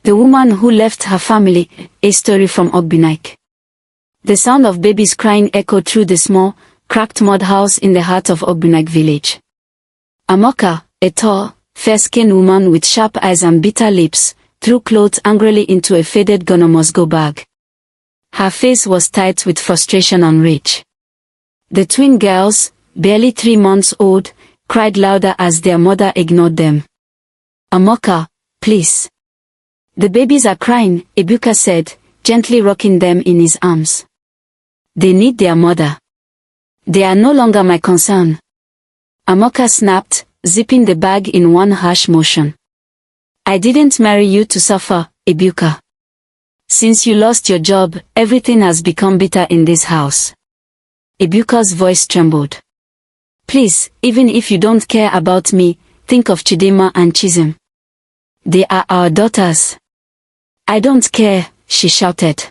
The woman who left her family, a story from Ogbunike. The sound of babies crying echoed through the small, cracked mud house in the heart of Ogbunike village. Amaka, a tall, fair-skinned woman with sharp eyes and bitter lips, threw clothes angrily into a faded 𝐼𝐻𝐺 bag. Her face was tight with frustration and rage. The twin girls, barely 3 months old, cried louder as their mother ignored them. "Amaka, please. The babies are crying," Ebuka said, gently rocking them in his arms. "They need their mother. They are no longer my concern." Amaka snapped, zipping the bag in one harsh motion. "I didn't marry you to suffer, Ebuka. Since you lost your job, everything has become bitter in this house." Ebuka's voice trembled. "Please, even if you don't care about me, think of Chidinma and Chisom. They are our daughters." "I don't care," she shouted.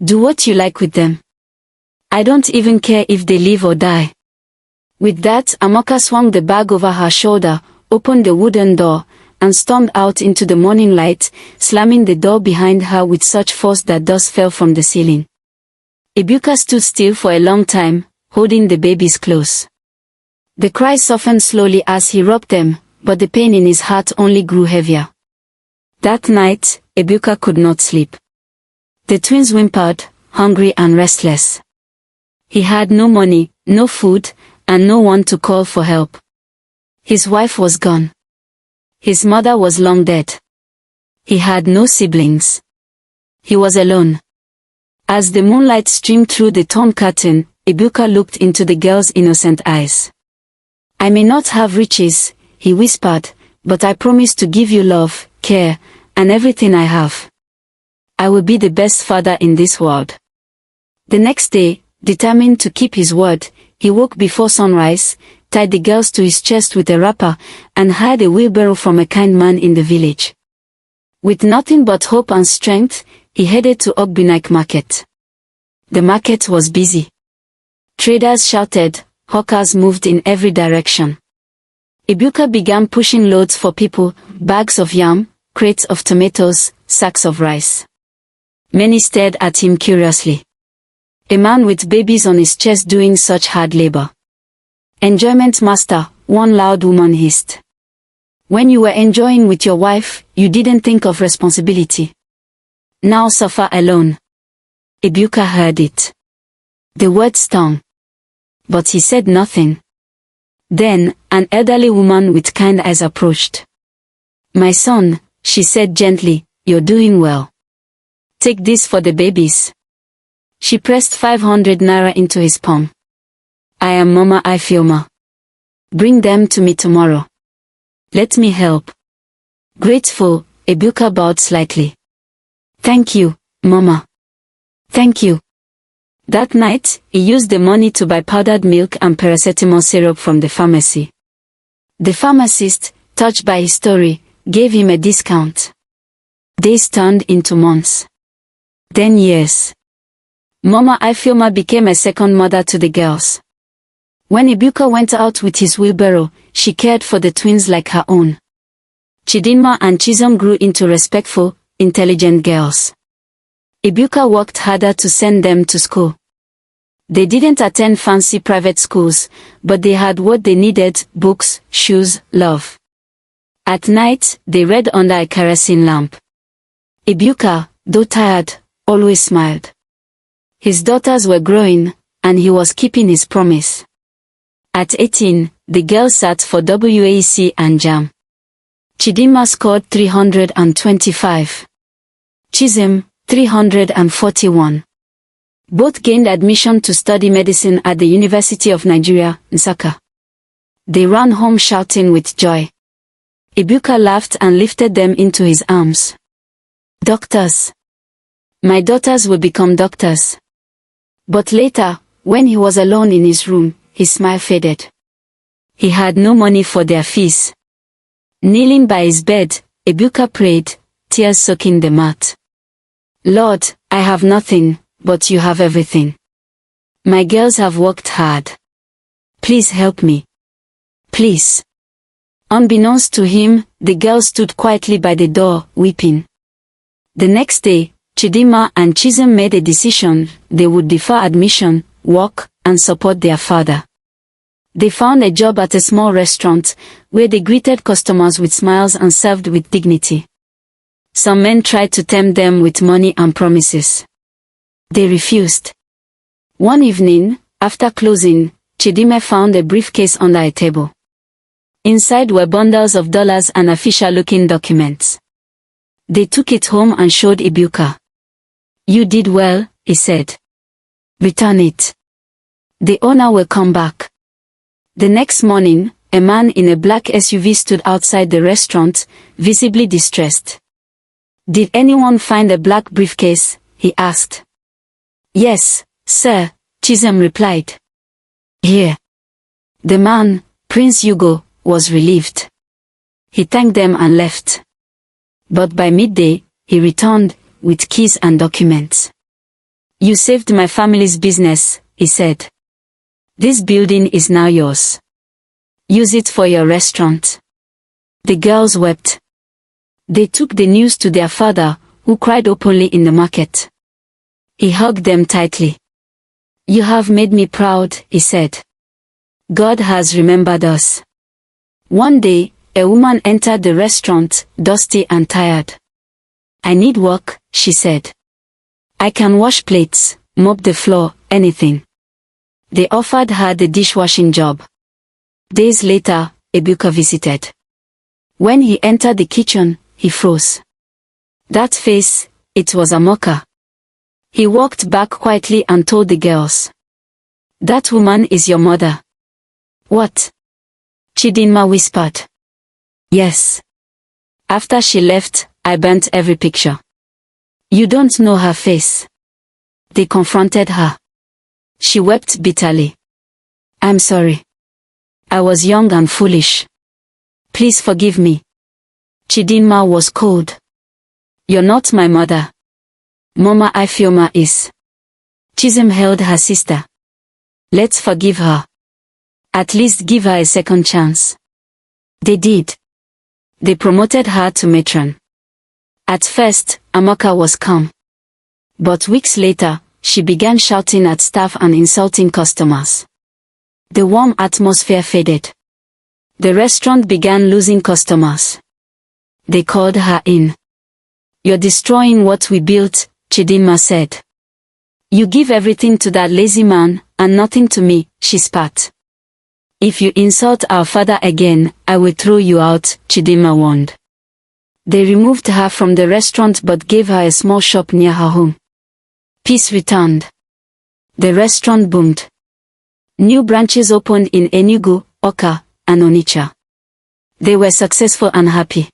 "Do what you like with them. I don't even care if they live or die." With that, Amaka swung the bag over her shoulder, opened the wooden door, and stormed out into the morning light, slamming the door behind her with such force that dust fell from the ceiling. Ebuka stood still for a long time, holding the babies close. The cries softened slowly as he rocked them, but the pain in his heart only grew heavier. That night, Ebuka could not sleep. The twins whimpered, hungry and restless. He had no money, no food, and no one to call for help. His wife was gone. His mother was long dead. He had no siblings. He was alone. As the moonlight streamed through the torn curtain, Ebuka looked into the girl's innocent eyes. "I may not have riches," he whispered, "but I promise to give you love, care, and everything I have. I will be the best father in this world." The next day, determined to keep his word, he woke before sunrise, tied the girls to his chest with a wrapper, and hired a wheelbarrow from a kind man in the village. With nothing but hope and strength, he headed to Ogbunike market. The market was busy. Traders shouted, hawkers moved in every direction. Ebuka began pushing loads for people, bags of yam, crates of tomatoes, sacks of rice. Many stared at him curiously. A man with babies on his chest doing such hard labor. "Enjoyment master," one loud woman hissed. "When you were enjoying with your wife, you didn't think of responsibility. Now suffer alone." Ebuka heard it. The word stung. But he said nothing. Then, an elderly woman with kind eyes approached. "My son," she said gently, "you're doing well. Take this for the babies." She pressed 500 naira into his palm. "I am Mama Ifeoma. Bring them to me tomorrow. Let me help." Grateful, Ebuka bowed slightly. "Thank you, Mama. Thank you." That night, he used the money to buy powdered milk and paracetamol syrup from the pharmacy. The pharmacist, touched by his story, gave him a discount. Days turned into months. Then years. Mama Ifeoma became a second mother to the girls. When Ebuka went out with his wheelbarrow, she cared for the twins like her own. Chidinma and Chisom grew into respectful, intelligent girls. Ebuka worked harder to send them to school. They didn't attend fancy private schools, but they had what they needed: books, shoes, love. At night, they read under a kerosene lamp. Ebuka, though tired, always smiled. His daughters were growing, and he was keeping his promise. At 18, the girls sat for WAEC and JAM. Chidinma scored 325. Chisom, 341. Both gained admission to study medicine at the University of Nigeria, Nsukka. They ran home shouting with joy. Ebuka laughed and lifted them into his arms. "Doctors. My daughters will become doctors." But later, when he was alone in his room, his smile faded. He had no money for their fees. Kneeling by his bed, Ebuka prayed, tears soaking the mat. "Lord, I have nothing, but you have everything. My girls have worked hard. Please help me. Please." Unbeknownst to him, the girl stood quietly by the door, weeping. The next day, Chidinma and Chisom made a decision. They would defer admission, work, and support their father. They found a job at a small restaurant, where they greeted customers with smiles and served with dignity. Some men tried to tempt them with money and promises. They refused. One evening, after closing, Chidinma found a briefcase under a table. Inside were bundles of dollars and official-looking documents. They took it home and showed Ebuka. "You did well," he said. "Return it. The owner will come back." The next morning, a man in a black SUV stood outside the restaurant, visibly distressed. "Did anyone find a black briefcase?" he asked. "Yes, sir," Chisom replied. "Here." The man, Prince Ugo, was relieved. He thanked them and left. But by midday, he returned, with keys and documents. "You saved my family's business," he said. "This building is now yours. Use it for your restaurant." The girls wept. They took the news to their father, who cried openly in the market. He hugged them tightly. "You have made me proud," he said. "God has remembered us." One day, a woman entered the restaurant, dusty and tired. "I need work," she said. "I can wash plates, mop the floor, anything." They offered her the dishwashing job. Days later, Ebuka visited. When he entered the kitchen, he froze. That face, it was Amaka. He walked back quietly and told the girls, "That woman is your mother." "What?" Chidinma whispered. "Yes. After she left, I burnt every picture." "You don't know her face." They confronted her. She wept bitterly. "I'm sorry. I was young and foolish. Please forgive me." Chidinma was cold. "You're not my mother. Mama Ifeoma is." Chisom held her sister. "Let's forgive her. At least give her a second chance." They did. They promoted her to matron. At first, Amaka was calm. But weeks later, she began shouting at staff and insulting customers. The warm atmosphere faded. The restaurant began losing customers. They called her in. "You're destroying what we built," Chidinma said. "You give everything to that lazy man, and nothing to me," she spat. "If you insult our father again, I will throw you out," Chidinma warned. They removed her from the restaurant but gave her a small shop near her home. Peace returned. The restaurant boomed. New branches opened in Enugu, Awka, and Onitsha. They were successful and happy.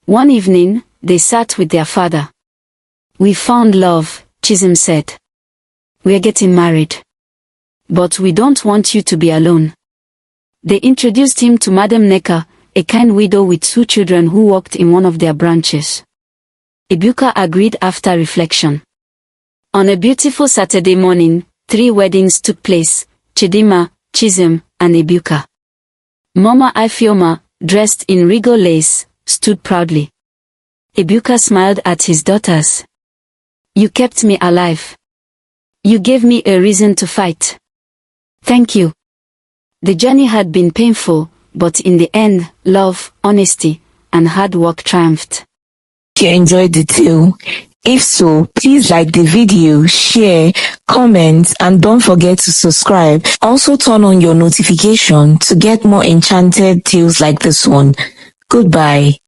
One evening, they sat with their father. "We found love," Chisom said. "We're getting married. But we don't want you to be alone." They introduced him to Madam Nneka, a kind widow with 2 children who worked in one of their branches. Ebuka agreed after reflection. On a beautiful Saturday morning, 3 weddings took place: Chidinma, Chisom, and Ebuka. Mama Ifeoma, dressed in regal lace, stood proudly. Ebuka smiled at his daughters. "You kept me alive. You gave me a reason to fight. Thank you." The journey had been painful, but in the end, love, honesty, and hard work triumphed. If you enjoyed the tale, if so, please like the video, share, comment, and don't forget to subscribe. Also turn on your notification to get more enchanted tales like this one. Goodbye.